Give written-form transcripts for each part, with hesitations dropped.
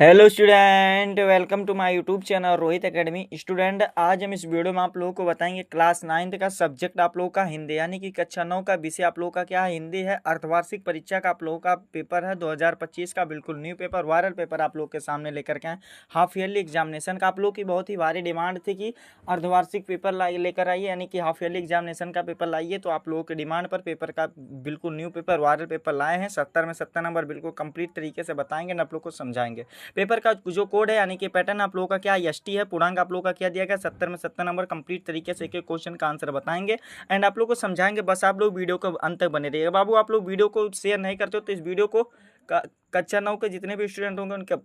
Hello student, welcome to my YouTube channel Rohit academy. Student, आज हम इस वीडियो में आप लोगों को बताएंगे क्लास 9th का सब्जेक्ट आप लोगों का हिंदी, यानी कि कक्षा 9 का विषय आप लोगों का क्या है, हिंदी है। अर्धवार्षिक परीक्षा का आप लोगों का पेपर है 2025 का, बिल्कुल न्यू पेपर, वायरल पेपर आप लोग के सामने लेकर के आए। हाफ ईयरली एग्जामिनेशन का आप लोग की बहुत ही भारी डिमांड थी कि अर्धवार्षिक पेपर लेकर आइए, यानी कि हाफ ईयरली एग्जामिनेशन का पेपर लाइए। तो आप लोगों की डिमांड पर पेपर का बिल्कुल न्यू पेपर, वायरल पेपर लाए हैं। 70 में 70 नंबर बिल्कुल कंप्लीट तरीके से बताएंगे, आप लोग को समझाएंगे। पेपर का जो कोड है यानी कि पैटर्न आप लोगों का क्या एसटी है, पूर्णांक आप लोगों का क्या दिया गया, 70 में 70 नंबर कंप्लीट तरीके से एक एक क्वेश्चन का आंसर बताएंगे एंड आप लोग को समझाएंगे। बस आप लोग वीडियो को अंत तक बने रहिएगा। बाबू, आप लोग वीडियो को शेयर नहीं करते हो तो इस वीडियो को कक्षा 9 के जितने भी स्टूडेंट होंगे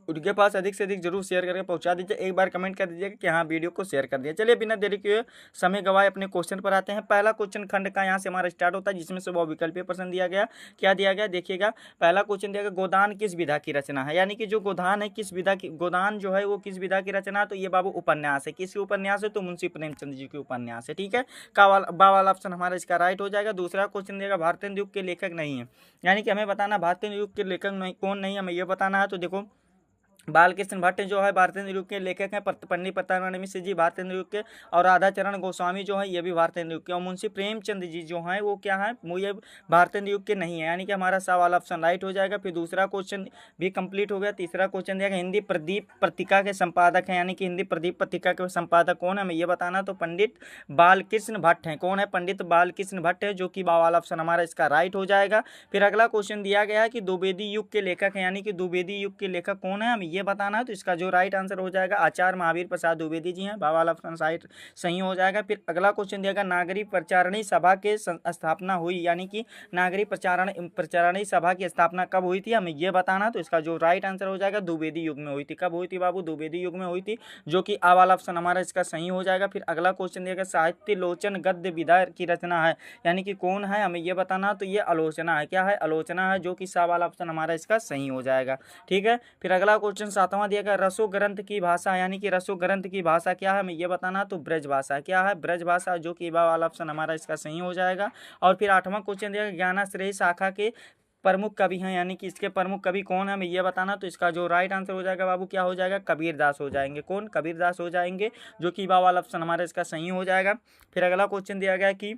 उनके पास अधिक से अधिक जरूर शेयर करके पहुंचा दीजिए। एक बार कमेंट कर दीजिएगा कि हाँ, वीडियो को शेयर कर दिया। चलिए बिना देरी के समय गवाए अपने क्वेश्चन पर आते हैं। पहला क्वेश्चन खंड का यहाँ से हमारा स्टार्ट होता है, जिसमें से वो विकल्पीय प्रश्न दिया गया। क्या दिया गया देखिएगा। पहला क्वेश्चन दिया गया, गोदान किस विधा की रचना है, यानी कि जो गोदान है किस विधा की, गोदान जो है वो किस विधा की रचना है। तो ये बाबू उपन्यास है। किसकी उपन्यास है? तो मुंशी प्रेमचंद जी की उपन्यास है। ठीक है, बा वाला ऑप्शन हमारा इसका राइट हो जाएगा। दूसरा क्वेश्चन देगा, भारतीय युग के लेखक नहीं है, यानी कि हमें बताना भारतीय युग के लेखक नहीं, कौन नहीं, हमें ये बताना है। तो देखो, बालकृष्ण भट्ट जो है भारतीय युग के लेखक हैं, पंडित प्रतापनंद मिश्र जी भारतीय युग के, और राधा चरण गोस्वामी जो है ये भी भारतीय युग के, और मुंशी प्रेमचंद जी जो हैं वो क्या है, वो ये भारतीय युग के नहीं है, यानी कि हमारा सा वाला ऑप्शन राइट हो जाएगा। फिर दूसरा क्वेश्चन भी कंप्लीट हो गया। तीसरा क्वेश्चन दिया गया, हिंदी प्रदीप पत्रिका के संपादक हैं, यानी कि हिंदी प्रदीप पत्रिका के संपादक कौन है, हमें ये बताना। तो पंडित बालकृष्ण भट्ट हैं। कौन है? पंडित बालकृष्ण भट्ट है, जो कि बा वाला ऑप्शन हमारा इसका राइट हो जाएगा। फिर अगला क्वेश्चन दिया गया है कि द्विवेदी युग के लेखक हैं, यानी कि द्विवेदी युग के लेखक कौन है, हमें ये बताना है। तो इसका जो राइट आंसर हो जाएगा आचार्य महावीर प्रसाद द्विवेदी जी हैं। बा वाला ऑप्शन राइट सही हो जाएगा। फिर अगला क्वेश्चन दिया गया, नागरिक प्रचारणी सभा के स्थापना हुई, यानी कि नागरिक प्रचारणी सभा की स्थापना कब हुई थी, हमें ये बताना। तो इसका जो राइट आंसर हो जाएगा, द्विवेदी युग में हुई थी। कब हुई थी बाबू? द्विवेदी युग में हुई थी, जो कि आ वाला ऑप्शन हमारा इसका सही हो जाएगा। फिर अगला क्वेश्चन दिया गया, साहित्य लोचन गद्य विधा की रचना है, यानी कि कौन है, हमें ये बताना। तो ये आलोचना है। क्या है? आलोचना है, जो कि सा वाला ऑप्शन हमारा इसका सही हो जाएगा। ठीक है, फिर अगला क्वेश्चन 7वां दिया गया, रसो ग्रंथ की भाषा, यानी कि रसो ग्रंथ की भाषा क्या है, हमें ये बताना। तो ब्रज भाषा। क्या है? ब्रज भाषा, जो कि बा वाला ऑप्शन हमारा इसका सही हो जाएगा। और फिर 8वां क्वेश्चन दिया गया, ज्ञानाश्रयी शाखा के प्रमुख कवि हैं, यानी कि इसके प्रमुख कवि कौन है, हमें ये बताना। तो इसका जो राइट आंसर हो जाएगा बाबू, क्या हो जाएगा? कबीरदास हो जाएंगे। कौन? कबीरदास हो जाएंगे, जो कि बा वाला ऑप्शन हमारा इसका सही हो जाएगा। फिर अगला क्वेश्चन दिया गया कि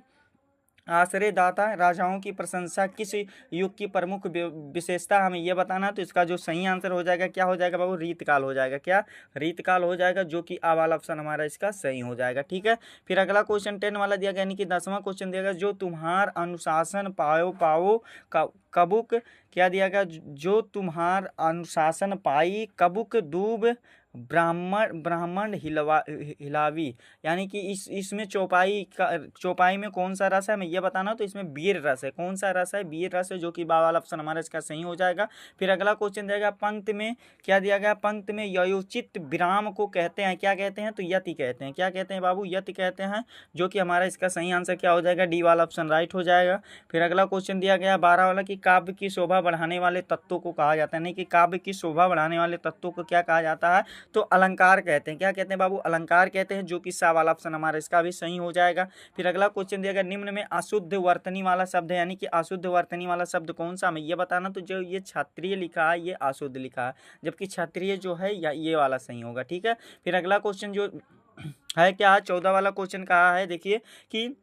आश्रयदाता राजाओं की प्रशंसा किस युग की प्रमुख विशेषता, हमें यह बताना। तो इसका जो सही आंसर हो जाएगा, क्या हो जाएगा बाबू? रीतकाल हो जाएगा। क्या? रीतकाल हो जाएगा, जो कि आ वाला ऑप्शन हमारा इसका सही हो जाएगा। ठीक है, फिर अगला क्वेश्चन 10 वाला दिया गया, यानी कि 10वां क्वेश्चन दिया गया, जो तुम्हार अनुशासन पाओ पाओ कबुक, क्या दिया गया? जो तुम्हार अनुशासन पाई कबुक दूब ब्राह्मण ब्राह्मण हिलावी, यानी कि इसमें चौपाई में कौन सा रस है, हमें यह बताना। तो इसमें वीर रस है। कौन सा रस है? वीर रस है, जो कि बा वाला ऑप्शन हमारा इसका सही हो जाएगा। फिर अगला क्वेश्चन दिया गया, पंक्ति में क्या दिया गया? पंक्ति में ययोचित विराम को कहते हैं, क्या कहते हैं? तो यति कहते हैं। क्या कहते हैं बाबू? यति कहते हैं, जो कि हमारा इसका सही आंसर क्या हो जाएगा? डी वाला ऑप्शन राइट हो जाएगा। फिर अगला क्वेश्चन दिया गया 12 वाला, कि काव्य की शोभा बढ़ाने वाले तत्वों को कहा जाता है, नहीं कि काव्य की शोभा बढ़ाने वाले तत्वों को क्या कहा जाता है? तो अलंकार कहते हैं। क्या कहते हैं बाबू? अलंकार कहते हैं, जो कि सा वाला ऑप्शन हमारा इसका भी सही हो जाएगा। फिर अगला क्वेश्चन दिया गया, निम्न में अशुद्ध वर्तनी वाला शब्द है, यानी कि अशुद्ध वर्तनी वाला शब्द कौन सा, हमें ये बताना। तो जो ये क्षत्रिय लिखा है ये अशुद्ध लिखा है, जबकि क्षत्रिय जो है या ये वाला सही होगा। ठीक है, फिर अगला क्वेश्चन जो है क्या है, 14 वाला क्वेश्चन कहा है, देखिए कि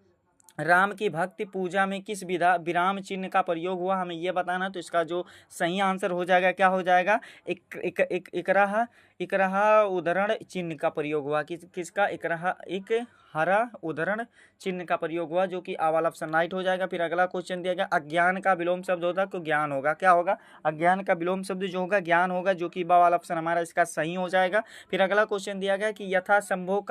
राम की भक्ति पूजा में किस विधा विराम चिन्ह का प्रयोग हुआ, हमें यह बताना। तो इसका जो सही आंसर हो जाएगा, क्या हो जाएगा? इकराह इकराह उद्धरण चिन्ह का प्रयोग हुआ। किसका? इकराह एक हरा उद्धरण चिन्ह का प्रयोग हुआ, जो कि आ वाला ऑप्शन राइट हो जाएगा। फिर अगला क्वेश्चन दिया गया, अज्ञान का विलोम शब्द होता तो ज्ञान होगा। क्या होगा? अज्ञान का विलोम शब्द जो होगा ज्ञान होगा, जो कि बा वाला ऑप्शन हमारा इसका सही हो जाएगा। फिर अगला क्वेश्चन दिया गया कि यथासंभव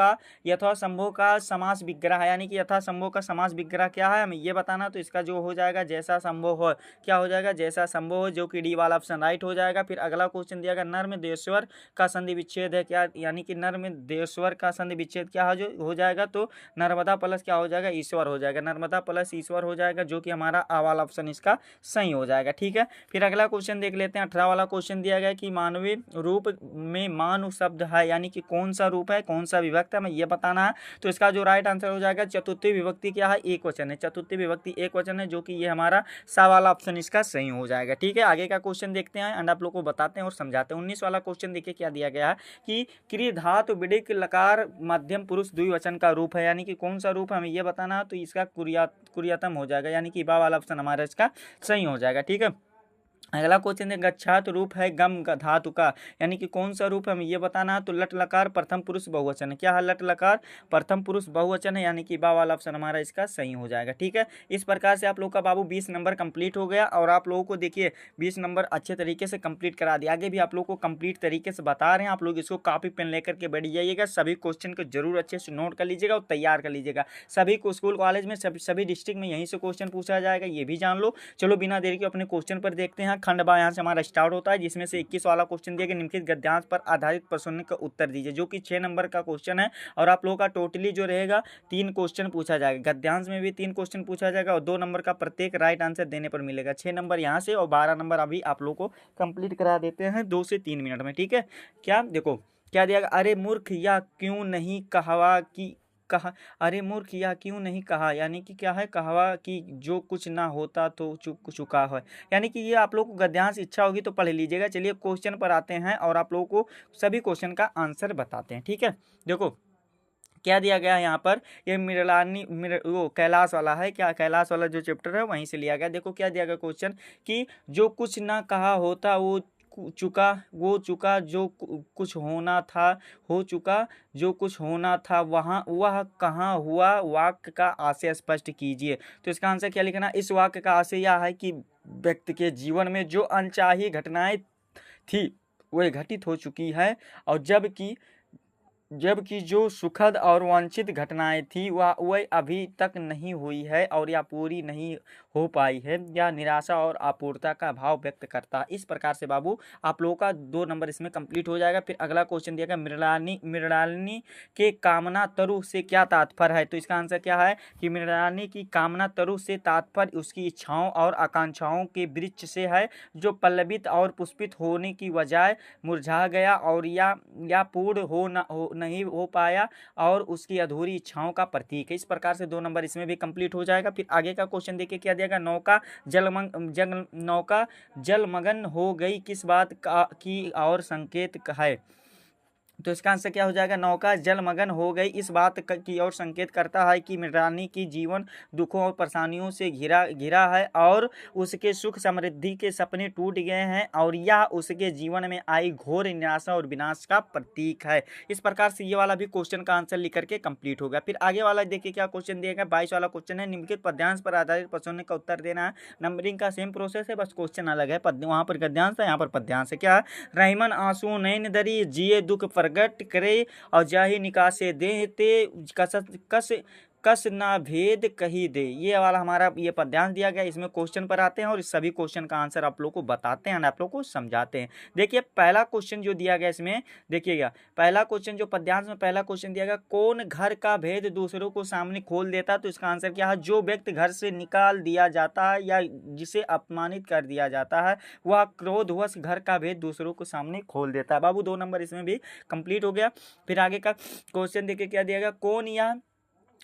का समास विग्रह, यानी कि यथासंभव का समास विग्रह क्या है, हमें ये बताना। तो इसका जो हो जाएगा, जैसा संभव हो। क्या हो जाएगा? जैसा संभव हो, जो कि डी वाला ऑप्शन राइट हो जाएगा। फिर अगला क्वेश्चन दिया गया, नर्म देश्वर का संधि विच्छेद है क्या, यानी कि नर्म देश्वर का संधि विच्छेद क्या जो हो जाएगा? तो नर्मदा प्लस क्या हो जाएगा, ईश्वर हो जाएगा। नर्मदा प्लस ईश्वर हो जाएगा, जो कि हमारा आ वाला ऑप्शन इसका सही हो जाएगा। ठीक है, फिर अगला क्वेश्चन देख लेते हैं। 18 वाला क्वेश्चन दिया गया कि मानवीय रूप में मानव शब्द है, यानी कि कौन सा रूप है, कौन सा विभक्त है, हमें ये बताना है। तो इसका जो राइट आंसर हो जाएगा, चतुर्थी विभक्ति क्या है, एक वचन है। चतुर्थी विभक्ति एक वचन है, जो कि ये हमारा सा वाला ऑप्शन इसका सही हो जाएगा। ठीक है, आगे का क्वेश्चन देखते हैं एंड आप लोग को बताते हैं और समझाते हैं। 19 वाला क्वेश्चन देखिए क्या दिया गया है कि क्रिय धातु विडिक लकार मध्यम पुरुष द्विवचन का रूप है, यानी कि कौन सा रूप है, हमें ये बताना है। तो इसका कुरियातम हो जाएगा, यानी कि बा वाला ऑप्शन हमारा इसका सही हो जाएगा। ठीक है, अगला क्वेश्चन है गच्छात रूप है गम का धातु का, यानी कि कौन सा रूप है, हमें ये बताना है। तो लट लकार प्रथम पुरुष बहुवचन है, क्या है, लट लकार प्रथम पुरुष बहुवचन है, यानी कि बा वाला ऑप्शन हमारा इसका सही हो जाएगा। ठीक है, इस प्रकार से आप लोग का बाबू 20 नंबर कंप्लीट हो गया और आप लोगों को देखिए 20 नंबर अच्छे तरीके से कंप्लीट करा दिया। आगे भी आप लोग को कंप्लीट तरीके से बता रहे हैं, आप लोग इसको कॉपी पेन लेकर के बैठ जाइएगा। सभी क्वेश्चन को जरूर अच्छे से नोट कर लीजिएगा और तैयार कर लीजिएगा। सभी को स्कूल कॉलेज में सभी डिस्ट्रिक्ट में यहीं से क्वेश्चन पूछा जाएगा, ये भी जान लो। चलो बिना देरी के अपने क्वेश्चन पर देखते हैं। खंड बा यहाँ से हमारा स्टार्ट होता है, जिसमें से 21 वाला क्वेश्चन दिया गया, निम्नलिखित गद्यांश पर आधारित प्रश्न का उत्तर दीजिए, जो कि 6 नंबर का क्वेश्चन है। और आप लोगों का टोटली जो रहेगा 3 क्वेश्चन पूछा जाएगा। गद्यांश में भी 3 क्वेश्चन पूछा जाएगा और 2 नंबर का प्रत्येक राइट आंसर देने पर मिलेगा। 6 नंबर यहाँ से और 12 नंबर अभी आप लोग को कंप्लीट करा देते हैं 2 से 3 मिनट में। ठीक है, क्या देखो क्या दिया गया, अरे मूर्ख या क्यों नहीं कहवा की कहा, अरे मूर्ख या क्यों नहीं कहा, यानी कि क्या है, कहवा कि जो कुछ ना होता तो चुका है, यानी कि ये आप लोग को गद्यांश इच्छा होगी तो पढ़ लीजिएगा। चलिए क्वेश्चन पर आते हैं और आप लोगों को सभी क्वेश्चन का आंसर बताते हैं। ठीक है, देखो क्या दिया गया है यहाँ पर, ये वो कैलाश वाला है, क्या कैलाश वाला जो चैप्टर है वहीं से लिया गया। देखो क्या दिया गया क्वेश्चन कि जो कुछ ना कहा होता वो चुका जो कुछ होना था हो चुका, जो कुछ होना था वहाँ वह कहाँ हुआ, वाक्य का आशय स्पष्ट कीजिए। तो इसका आंसर क्या लिखना, इस वाक्य का आशय यह है कि व्यक्ति के जीवन में जो अनचाही घटनाएं थी वह घटित हो चुकी है, और जबकि जो सुखद और वांछित घटनाएं थी वह अभी तक नहीं हुई है और या पूरी नहीं हो पाई है, या निराशा और अपूर्णता का भाव व्यक्त करता है। इस प्रकार से बाबू आप लोगों का 2 नंबर इसमें कंप्लीट हो जाएगा। फिर अगला क्वेश्चन दिया गया, मृणालिनी के कामना तरु से क्या तात्पर्य है। तो इसका आंसर क्या है कि मृणालिनी की कामना तरु से तात्पर्य उसकी इच्छाओं और आकांक्षाओं के वृक्ष से है, जो पल्लवित और पुष्पित होने की बजाय मुरझा गया और या पूर्ण नहीं हो पाया और उसकी अधूरी इच्छाओं का प्रतीक है। इस प्रकार से 2 नंबर इसमें भी कंप्लीट हो जाएगा। फिर आगे का क्वेश्चन देखिए क्या दिया गया, नौका जलमग्न हो गई किस बात की और संकेत है। तो इसका आंसर क्या हो जाएगा, नौका जलमग्न हो गई इस बात की ओर संकेत करता है कि मृणालिनी की जीवन दुखों और परेशानियों से घिरा है और उसके सुख समृद्धि के सपने टूट गए हैं, और यह उसके जीवन में आई घोर निराशा और विनाश का प्रतीक है। इस प्रकार से ये वाला भी क्वेश्चन का आंसर लिख करके कंप्लीट हो गया। फिर आगे वाला देखिए क्या क्वेश्चन दिया गया, 22 वाला क्वेश्चन है, निम्नलिखित पद्यांश पर आधारित प्रश्नों का उत्तर देना है। नंबरिंग का सेम प्रोसेस है, बस क्वेश्चन अलग है। वहाँ पर गद्यांश है, यहाँ पर पद्यांश है। क्या है, रहीमन आंसू नैन दरी जिए दुख प्रगट करे और जाहि निकासे देते कस ना भेद कही दे। ये वाला हमारा ये पद्यांश दिया गया। इसमें क्वेश्चन पर आते हैं और इस सभी क्वेश्चन का आंसर आप लोग को बताते हैं, आप लोग को समझाते हैं। देखिए पहला क्वेश्चन जो दिया गया इसमें देखिएगा, पहला क्वेश्चन जो पद्यांश में पहला क्वेश्चन दिया गया, कौन घर का भेद दूसरों को सामने खोल देता। तो इसका आंसर क्या है, जो व्यक्ति घर से निकाल दिया जाता है या जिसे अपमानित कर दिया जाता है वह क्रोधवश घर का भेद दूसरों को सामने खोल देता है। बाबू 2 नंबर इसमें भी कंप्लीट हो गया। फिर आगे का क्वेश्चन देखिए क्या दिया गया, कौन यह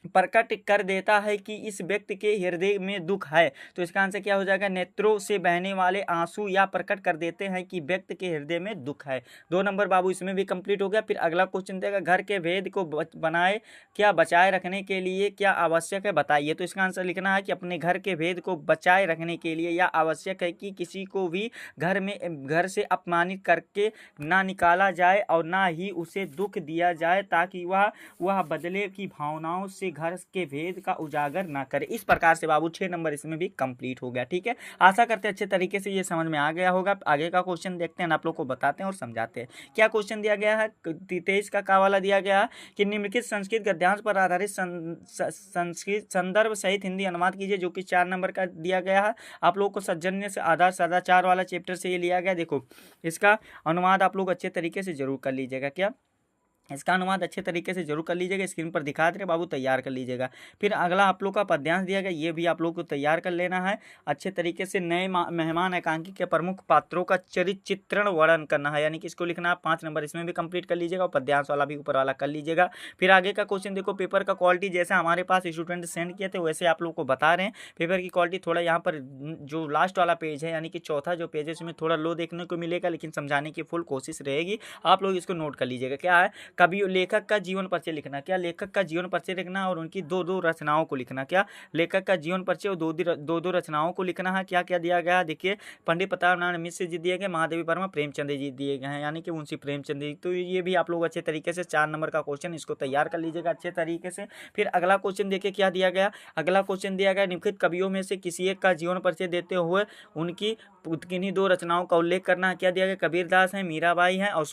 प्रकट कर देता है कि इस व्यक्ति के हृदय में दुख है। तो इसका आंसर क्या हो जाएगा, नेत्रों से बहने वाले आंसू या प्रकट कर देते हैं कि व्यक्ति के हृदय में दुख है। 2 नंबर बाबू इसमें भी कंप्लीट हो गया। फिर अगला क्वेश्चन देगा, घर के भेद को बचाए रखने के लिए क्या आवश्यक है बताइए। तो इसका आंसर लिखना है कि अपने घर के भेद को बचाए रखने के लिए यह आवश्यक है कि किसी को भी घर से अपमानित करके ना निकाला जाए और ना ही उसे दुख दिया जाए, ताकि वह बदले की भावनाओं से घर के भेद का उजागर ना करे। इस प्रकार से बाबू 6 नंबर इसमें भी कंप्लीट हो गया। ठीक है, आशा करते हैं अच्छे तरीके से ये समझ में आ गया होगा। आगे का क्वेश्चन देखते हैं, आप लोग को बताते हैं और समझाते हैं। क्या क्वेश्चन दिया गया है, 23 का वाला दिया गया है कि निम्नलिखित संस्कृत गद्यांश पर आधारित संस्कृत संदर्भ सहित हिंदी अनुवाद कीजिए, जो कि 4 नंबर का दिया गया है। आप लोग को सज्जन्य से आधार सदाचार वाला चैप्टर से ये लिया गया। देखो इसका अनुवाद आप लोग अच्छे तरीके से जरूर कर लीजिएगा। क्या इसका अनुवाद अच्छे तरीके से जरूर कर लीजिएगा, स्क्रीन पर दिखा दे रहे बाबू, तैयार कर लीजिएगा। फिर अगला आप लोग का पद्यांश दिया गया, ये भी आप लोग को तैयार कर लेना है अच्छे तरीके से। नए मेहमान एकांकी के प्रमुख पात्रों का चरित्र चित्रण वर्णन करना है, यानी कि इसको लिखना है 5 नंबर, इसमें भी कंप्लीट कर लीजिएगा और पद्यांश वाला भी ऊपर वाला कर लीजिएगा। फिर आगे का क्वेश्चन देखो, पेपर का क्वालिटी जैसे हमारे पास स्टूडेंट सेंड किए थे वैसे आप लोग को बता रहे हैं। पेपर की क्वालिटी थोड़ा यहाँ पर जो लास्ट वाला पेज है यानी कि चौथा जो पेज है उसमें थोड़ा लो देखने को मिलेगा, लेकिन समझाने की फुल कोशिश रहेगी। आप लोग इसको नोट कर लीजिएगा। क्या है, कवि लेखक का जीवन परिचय लिखना, क्या लेखक का जीवन परिचय लिखना और उनकी दो दो रचनाओं को लिखना, क्या लेखक का जीवन परिचय और दो रचनाओं को लिखना है। क्या क्या दिया गया है देखिए, पंडित प्रताप नारायण मिश्र जी दिए गए, महादेवी वर्मा प्रेमचंद जी दिए गए हैं, यानी कि मुंशी प्रेमचंद जी। तो ये भी आप लोग अच्छे तरीके से 4 नंबर का क्वेश्चन, इसको तैयार कर लीजिएगा अच्छे तरीके से। फिर अगला क्वेश्चन देखिए क्या दिया गया, अगला क्वेश्चन दिया गया, निम्नलिखित कवियों में से किसी एक का जीवन परिचय देते हुए उनकी किन्हीं 2 रचनाओं का उल्लेख करना है। क्या दिया गया, कबीरदास है, मीराबाई है और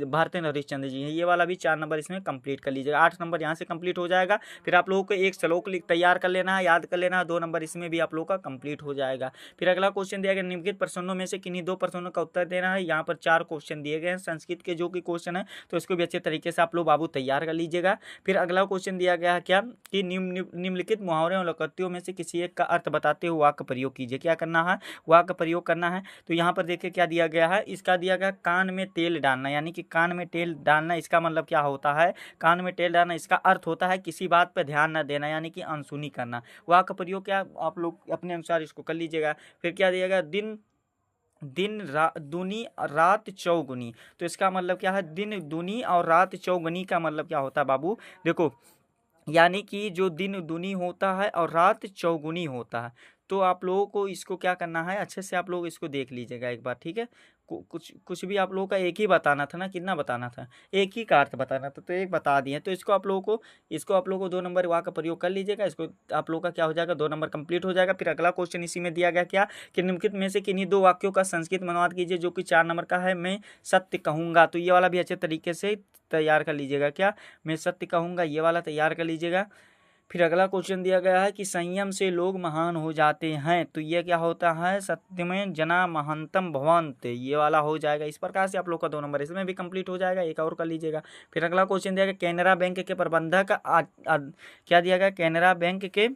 भारतेंद्र हरिश्चंद्र जी हैं। ये वाला भी 4 नंबर इसमें कंप्लीट कर लीजिएगा, 8 नंबर यहाँ से कंप्लीट हो जाएगा। फिर आप लोगों को एक श्लोक तैयार कर लेना है, याद कर लेना है, 2 नंबर इसमें भी आप लोगों का कंप्लीट हो जाएगा। फिर अगला क्वेश्चन दिया गया, निम्नलिखित प्रश्नों में से किन्हीं 2 प्रश्नों का उत्तर देना है। यहाँ पर 4 क्वेश्चन दिए गए हैं संस्कृत के जो कि क्वेश्चन है, तो इसको भी अच्छे तरीके से आप लोग बाबू तैयार कर लीजिएगा। फिर अगला क्वेश्चन दिया गया है क्या कि निम्नलिखित मुहावरे और लोकोक्तियों में से किसी एक का अर्थ बताते हुए वाक्य प्रयोग कीजिए। क्या करना है, वाक्य प्रयोग करना है। तो यहाँ पर देखिए क्या दिया गया है, इसका दिया गया कान में तेल डालना, यानी कि कान में तेल डालना इसका मतलब क्या होता है, कान में तेल डालना इसका अर्थ होता है किसी बात पर ध्यान न देना, यानी कि अनसुनी करना। वाक्य प्रयोग क्या आप लोग अपने अनुसार इसको कर लीजिएगा। फिर क्या दिया गया, दिन दूनी रात चौगुनी, तो इसका मतलब क्या है, दिन दूनी और रात चौगुनी का मतलब क्या होता है बाबू देखो, यानी कि जो दिन दूनी होता है और रात चौगुनी होता है। तो आप लोगों को इसको क्या करना है, अच्छे से आप लोग इसको देख लीजिएगा एक बार, ठीक है। कुछ भी आप लोगों का एक ही बताना था ना, कितना बताना था, एक ही का अर्थ बताना था, तो एक बता दिए। तो इसको आप लोगों को 2 नंबर वाक्य का प्रयोग कर लीजिएगा, इसको आप लोगों का क्या हो जाएगा, 2 नंबर कंप्लीट हो जाएगा। फिर अगला क्वेश्चन इसी में दिया गया क्या कि निम्नलिखित में से किन्हीं 2 वाक्यों का संस्कृत में अनुवाद कीजिए, जो कि 4 नंबर का है, मैं सत्य कहूँगा। तो ये वाला भी अच्छे तरीके से तैयार कर लीजिएगा, क्या मैं सत्य कहूँगा, ये वाला तैयार कर लीजिएगा। फिर अगला क्वेश्चन दिया गया है कि संयम से लोग महान हो जाते हैं, तो ये क्या होता है, सत्य में जना महंतम भवंत, ये वाला हो जाएगा। इस प्रकार से आप लोग का 2 नंबर इसमें भी कंप्लीट हो जाएगा, एक और कर लीजिएगा। फिर अगला क्वेश्चन दिया गया, कैनरा बैंक के प्रबंधक क्या दिया गया, कैनरा बैंक के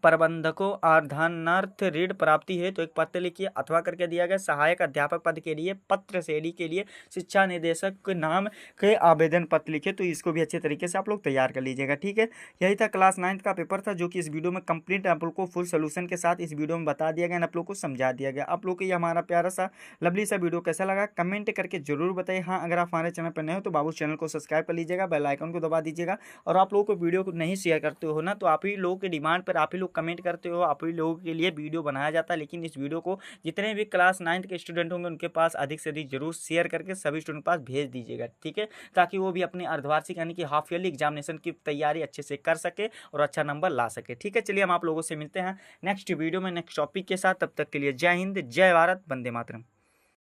प्रबंधकों अर्धनर्थ ऋण प्राप्ति है तो एक पत्र लिखिए, अथवा करके दिया गया सहायक अध्यापक पद के लिए पत्र शैली के लिए शिक्षा निदेशक के नाम के आवेदन पत्र लिखे। तो इसको भी अच्छे तरीके से आप लोग तैयार कर लीजिएगा, ठीक है। यही था क्लास 9 का पेपर था, जो कि इस वीडियो में कंप्लीट आप लोग को फुल सोल्यूशन के साथ इस वीडियो में बता दिया गया, आप लोग को समझा दिया गया। आप लोग को ये हमारा प्यारा सा लवली सा वीडियो कैसा लगा कमेंट करके जरूर बताइए। हाँ, अगर आप हमारे चैनल पर नए हो तो बाबू चैनल को सब्सक्राइब कर लीजिएगा, बेल आइकन को दबा दीजिएगा। और आप लोगों को वीडियो को नहीं शेयर करते हो ना, तो आप ही लोगों के डिमांड पर आप ही लोग कमेंट करते हो, आप ही लोगों के लिए वीडियो बनाया जाता है। लेकिन इस वीडियो को जितने भी क्लास 9 के स्टूडेंट होंगे उनके पास अधिक से अधिक जरूर शेयर करके सभी स्टूडेंट पास भेज दीजिएगा, ठीक है, ताकि वो भी अपने अर्धवार्षिक यानी कि हाफ ईयरली एग्जामिनेशन की तैयारी अच्छे से कर सके और अच्छा नंबर ला सके, ठीक है। चलिए हम आप लोगों से मिलते हैं नेक्स्ट वीडियो में नेक्स्ट टॉपिक के साथ, तब तक के लिए जय हिंद, जय भारत, वंदे मातरम।